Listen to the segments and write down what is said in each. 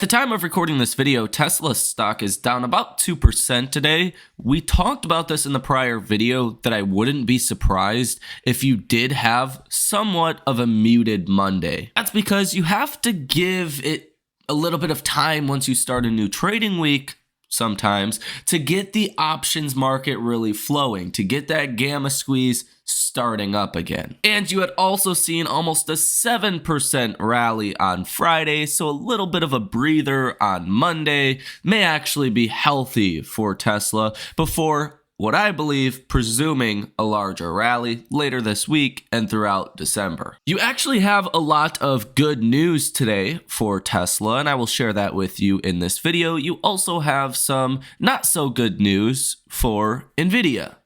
At the time of recording this video, Tesla stock is down about 2% today. We talked about this in the prior video that I wouldn't be surprised if you did have somewhat of a muted Monday. That's because you have to give it a little bit of time once you start a new trading week sometimes to get the options market really flowing, to get that gamma squeeze starting up again. And you had also seen almost a 7% rally on Friday, so a little bit of a breather on Monday may actually be healthy for Tesla before what I believe, presuming a larger rally later this week and throughout December. You actually have a lot of good news today for Tesla, and I will share that with you in this video. You also have some not so good news for Nvidia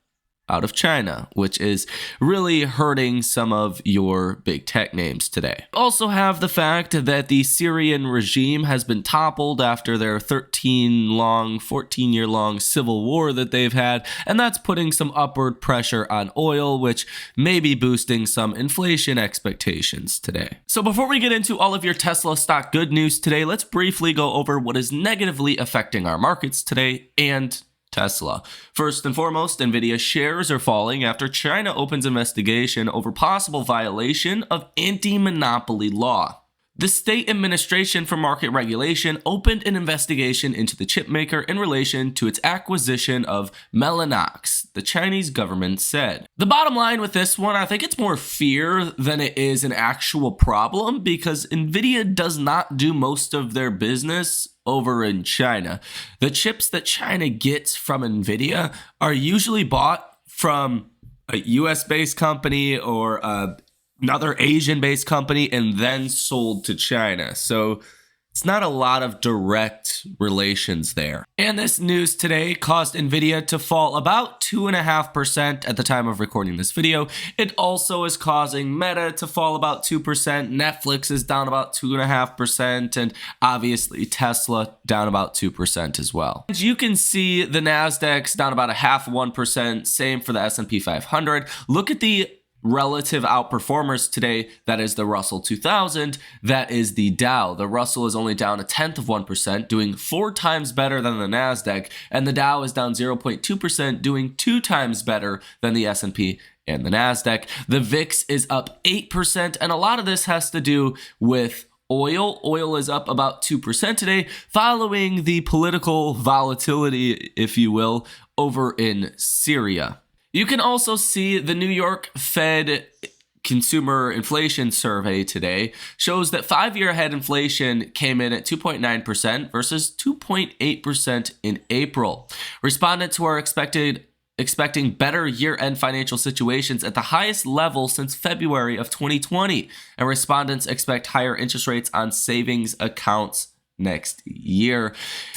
out of China, which is really hurting some of your big tech names today. Also have the fact that the Syrian regime has been toppled after their 14-year-long civil war that they've had, and that's putting some upward pressure on oil, which may be boosting some inflation expectations today. So before we get into all of your Tesla stock good news today, let's briefly go over what is negatively affecting our markets today and Tesla. First and foremost, Nvidia shares are falling after China opens investigation over possible violation of anti-monopoly law. The State Administration for Market Regulation opened an investigation into the chipmaker in relation to its acquisition of Mellanox, the Chinese government said. The bottom line with this one, I think it's more fear than it is an actual problem because Nvidia does not do most of their business over in China. The chips that China gets from Nvidia are usually bought from a US-based company or another Asian-based company and then sold to China. So it's not a lot of direct relations there. And this news today caused Nvidia to fall about 2.5% at the time of recording this video. It also is causing Meta to fall about 2%. Netflix is down about 2.5%. And obviously Tesla down about 2% as well. And you can see the Nasdaq's down about 0.5%. Same for the S&P 500. Look at the relative outperformers today. That is the Russell 2000. That is the Dow. The Russell is only down 0.1%, doing 4 times better than the Nasdaq, and the Dow is down 0.2%, doing 2 times better than the S&P and the Nasdaq. The VIX is up 8%, and a lot of this has to do with oil. Oil is up about 2% today, following the political volatility, if you will, over in Syria. You can also see the New York Fed Consumer Inflation Survey today shows that 5-year ahead inflation came in at 2.9% versus 2.8% in April. Respondents who are expecting better year-end financial situations at the highest level since February of 2020, and respondents expect higher interest rates on savings accounts next year.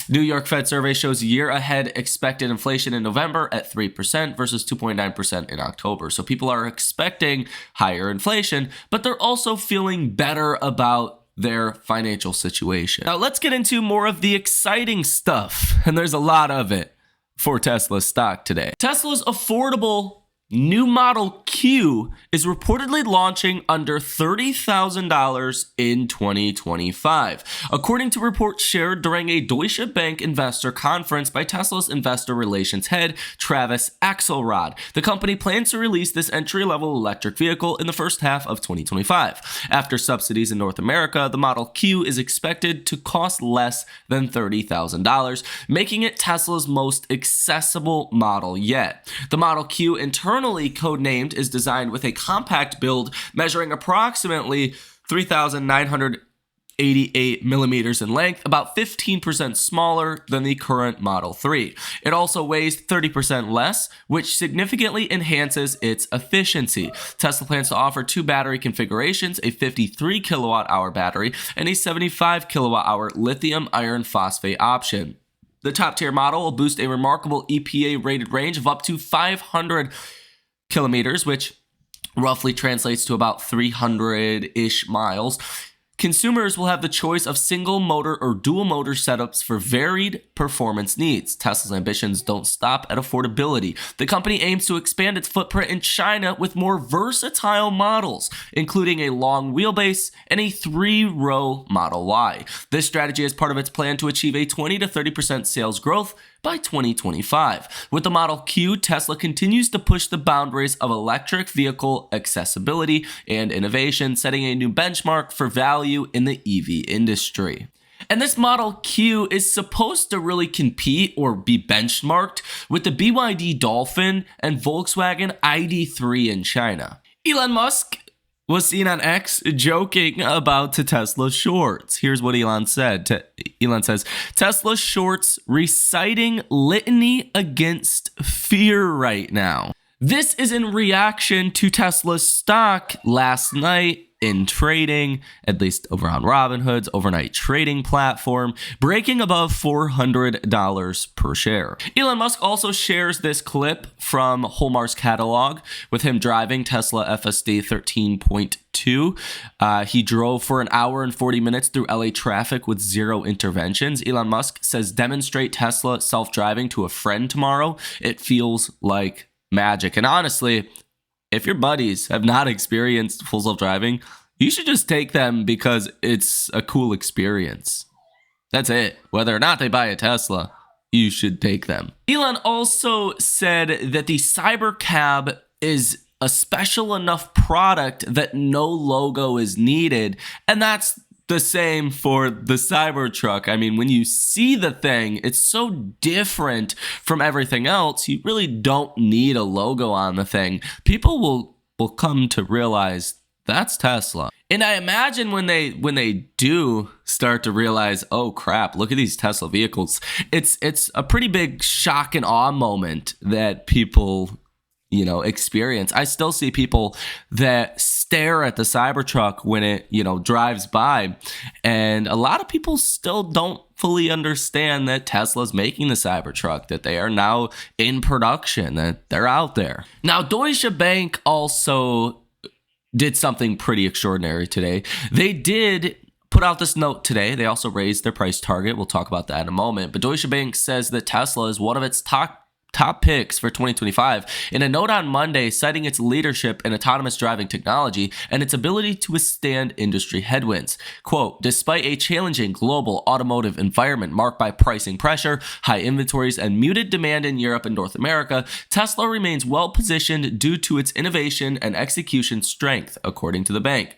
New York Fed survey shows year ahead expected inflation in November at 3% versus 2.9% in October. So people are expecting higher inflation, but they're also feeling better about their financial situation. Now let's get into more of the exciting stuff, and there's a lot of it for Tesla stock today. Tesla's affordable new Model Q is reportedly launching under $30,000 in 2025, according to reports shared during a Deutsche Bank investor conference by Tesla's investor relations head, Travis Axelrod. The company plans to release this entry-level electric vehicle in the first half of 2025. After subsidies in North America, the Model Q is expected to cost less than $30,000, making it Tesla's most accessible model yet. The Model Q internally codenamed is designed with a compact build measuring approximately 3,988 millimeters in length, about 15% smaller than the current Model 3. It also weighs 30% less, which significantly enhances its efficiency. Tesla plans to offer 2 battery configurations, a 53 kilowatt-hour battery and a 75 kilowatt-hour lithium iron phosphate option. The top-tier model will boost a remarkable EPA-rated range of up to 500 kilometers, which roughly translates to about 300-ish miles, consumers will have the choice of single motor or dual motor setups for varied performance needs. Tesla's ambitions don't stop at affordability. The company aims to expand its footprint in China with more versatile models, including a long wheelbase and a 3-row Model Y. This strategy is part of its plan to achieve a 20 to 30% sales growth by 2025. With the Model Q, Tesla continues to push the boundaries of electric vehicle accessibility and innovation, setting a new benchmark for value in the EV industry. And this Model Q is supposed to really compete or be benchmarked with the BYD Dolphin and Volkswagen ID.3 in China. Elon Musk was seen on X joking about the Tesla shorts. Here's what Elon said. Elon says, Tesla shorts reciting litany against fear right now. This is in reaction to Tesla's stock last night in trading, at least over on Robinhood's overnight trading platform, breaking above $400 per share. Elon Musk also shares this clip from Holmar's catalog with him driving Tesla FSD 13.2. He drove for an hour and 40 minutes through LA traffic with 0 interventions. Elon Musk says, demonstrate Tesla self-driving to a friend tomorrow. It feels like magic. And honestly, if your buddies have not experienced full self-driving, you should just take them because it's a cool experience. That's it. Whether or not they buy a Tesla, you should take them. Elon also said that the Cybercab is a special enough product that no logo is needed, and that's the same for the Cybertruck. I mean, when you see the thing, it's so different from everything else. You really don't need a logo on the thing. People will come to realize that's Tesla. And I imagine when they do start to realize, oh crap, look at these Tesla vehicles. It's a pretty big shock and awe moment that people experience. I still see people that stare at the Cybertruck when it, drives by. And a lot of people still don't fully understand that Tesla's making the Cybertruck, that they are now in production, that they're out there. Now, Deutsche Bank also did something pretty extraordinary today. They did put out this note today. They also raised their price target. We'll talk about that in a moment. But Deutsche Bank says that Tesla is one of its top picks for 2025 in a note on Monday, citing its leadership in autonomous driving technology and its ability to withstand industry headwinds. Quote, despite a challenging global automotive environment marked by pricing pressure, high inventories, and muted demand in Europe and North America, Tesla remains well positioned due to its innovation and execution strength, according to the bank.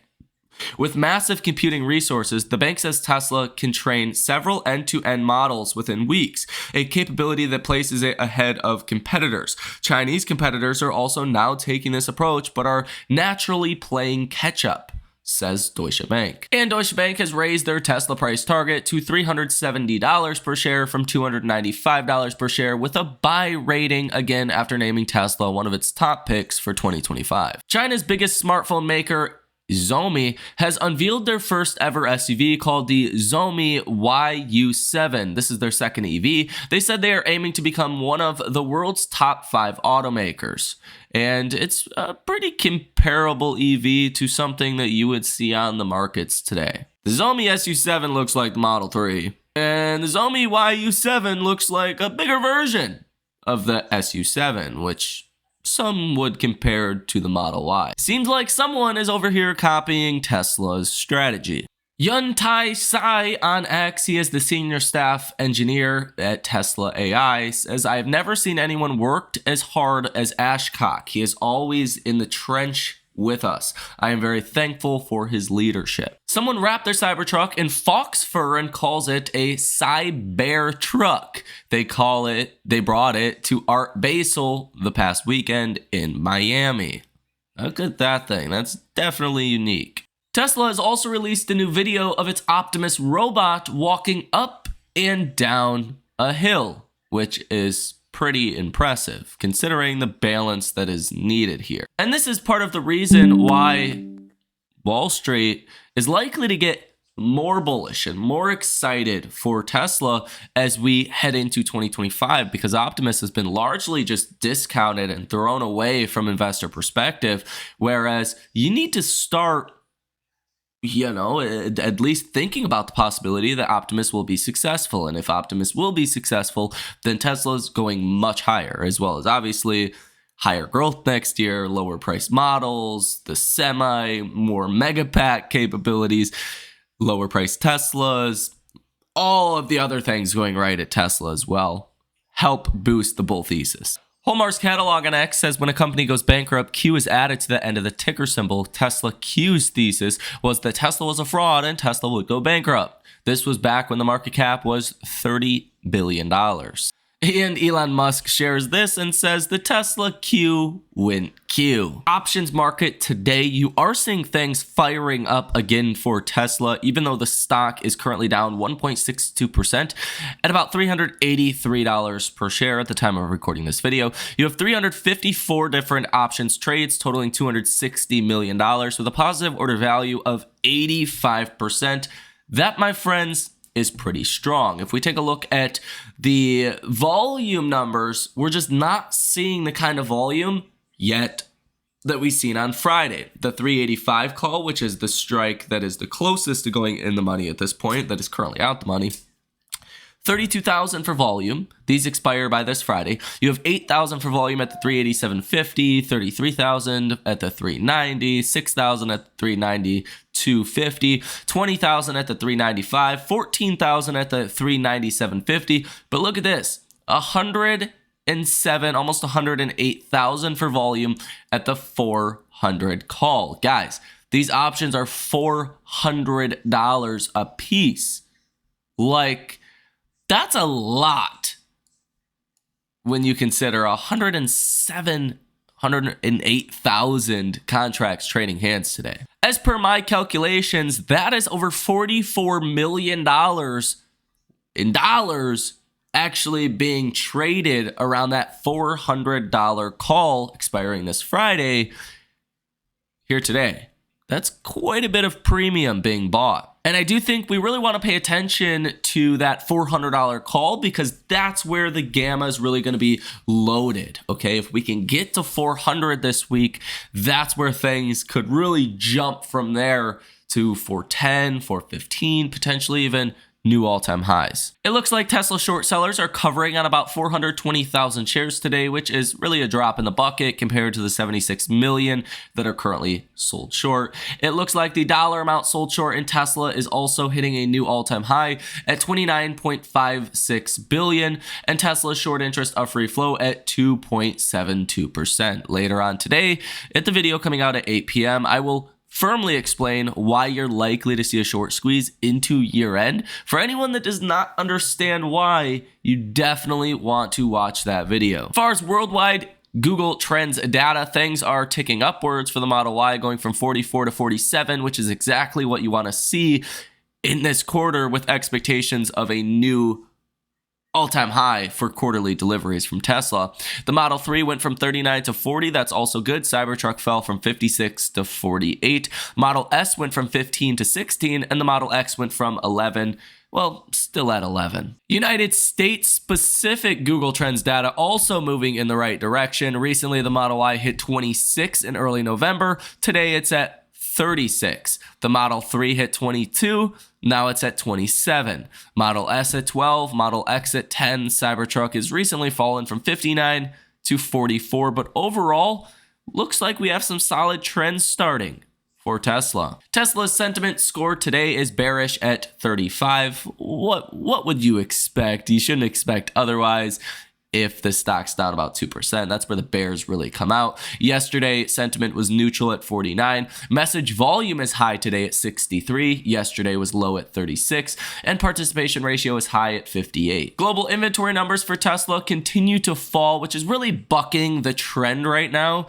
With massive computing resources, the bank says Tesla can train several end-to-end models within weeks, a capability that places it ahead of competitors. Chinese competitors are also now taking this approach, but are naturally playing catch-up, says Deutsche Bank. And Deutsche Bank has raised their Tesla price target to $370 per share from $295 per share, with a buy rating again after naming Tesla one of its top picks for 2025. China's biggest smartphone maker, Xiaomi, has unveiled their first ever SUV called the Xiaomi YU7. This is their second EV. They said they are aiming to become one of the world's top 5 automakers. And it's a pretty comparable EV to something that you would see on the markets today. The Xiaomi SU7 looks like the Model 3, and the Xiaomi YU7 looks like a bigger version of the SU7, which some would compare to the Model Y. Seems like someone is over here copying Tesla's strategy. Yun Tai Sai on X, he is the senior staff engineer at Tesla AI, says, I have never seen anyone worked as hard as Ashcock. He is always in the trench with us. I am very thankful for his leadership. Someone wrapped their Cybertruck in fox fur and calls it a Cyber truck. They brought it to Art Basel the past weekend in Miami. Look at that thing. That's definitely unique. Tesla has also released a new video of its Optimus robot walking up and down a hill, which is pretty impressive considering the balance that is needed here. And this is part of the reason why Wall Street is likely to get more bullish and more excited for Tesla as we head into 2025, because Optimus has been largely just discounted and thrown away from investor perspective, whereas you need to start at least thinking about the possibility that Optimus will be successful. And if Optimus will be successful, then Tesla's going much higher, as well as obviously higher growth next year, lower price models, the Semi, more mega pack capabilities, lower price Teslas, all of the other things going right at Tesla as well help boost the bull thesis. Holmar's catalog on X says when a company goes bankrupt, Q is added to the end of the ticker symbol. Tesla Q's thesis was that Tesla was a fraud and Tesla would go bankrupt. This was back when the market cap was $30 billion. And Elon Musk shares this and says the Tesla Q went Q. Options market today, you are seeing things firing up again for Tesla, even though the stock is currently down 1.62% at about $383 per share at the time of recording this video. You have 354 different options trades totaling $260 million with a positive order value of 85%. That, my friends, is pretty strong. If we take a look at the volume numbers, we're just not seeing the kind of volume yet that we seen on Friday. The 385 call, which is the strike that is the closest to going in the money at this point, that is currently out the money. 32,000 for volume. These expire by this Friday. You have 8,000 for volume at the 387.50, 33,000 at the 390, 6,000 at the 390, 250, 20,000 at the 395, 14,000 at the 397.50. But look at this, 107, almost 108,000 for volume at the 400 call. Guys, these options are $400 a piece. Like, that's a lot when you consider 108,000 contracts trading hands today. As per my calculations, that is over $44 million in dollars actually being traded around that $400 call expiring this Friday here today. That's quite a bit of premium being bought. And I do think we really want to pay attention to that $400 call because that's where the gamma is really going to be loaded. Okay, if we can get to 400 this week, that's where things could really jump from there to 410, 415, potentially even new all-time highs. It looks like Tesla short sellers are covering on about 420,000 shares today, which is really a drop in the bucket compared to the 76 million that are currently sold short. It looks like the dollar amount sold short in Tesla is also hitting a new all-time high at 29.56 billion, and Tesla's short interest of free flow at 2.72%. Later on today, at the video coming out at 8 p.m., I will firmly explain why you're likely to see a short squeeze into year end. For anyone that does not understand why, you definitely want to watch that video. As far as worldwide Google Trends data, things are ticking upwards for the Model Y, going from 44 to 47, which is exactly what you want to see in this quarter, with expectations of a new all-time high for quarterly deliveries from Tesla. The Model 3 went from 39 to 40. That's also good. Cybertruck fell from 56 to 48. Model S went from 15 to 16, and the Model X went from 11. Well, still at 11. United States specific Google Trends data also moving in the right direction. Recently, the Model Y hit 26 in early November. Today, it's at 36. The Model 3 hit 22. Now it's at 27. Model S at 12. Model X at 10. Cybertruck has recently fallen from 59 to 44. But overall, looks like we have some solid trends starting for Tesla. Tesla's sentiment score today is bearish at 35. What would you expect? You shouldn't expect otherwise. If the stock's down about 2%, that's where the bears really come out. Yesterday, sentiment was neutral at 49. Message volume is high today at 63. Yesterday was low at 36. And participation ratio is high at 58. Global inventory numbers for Tesla continue to fall, which is really bucking the trend right now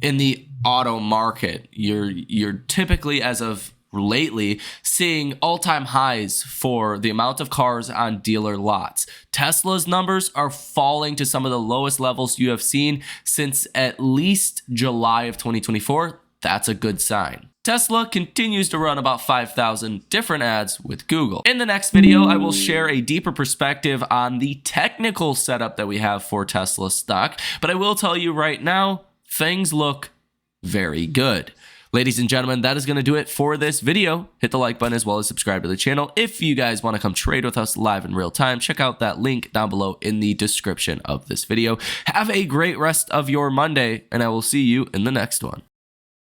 in the auto market. You're typically, as of lately, seeing all-time highs for the amount of cars on dealer lots. Tesla's numbers are falling to some of the lowest levels you have seen since at least July of 2024. That's a good sign. Tesla continues to run about 5,000 different ads with Google. In the next video, I will share a deeper perspective on the technical setup that we have for Tesla stock, but I will tell you right now, things look very good. Ladies and gentlemen, that is going to do it for this video. Hit the like button as well as subscribe to the channel. If you guys want to come trade with us live in real time, check out that link down below in the description of this video. Have a great rest of your Monday, and I will see you in the next one.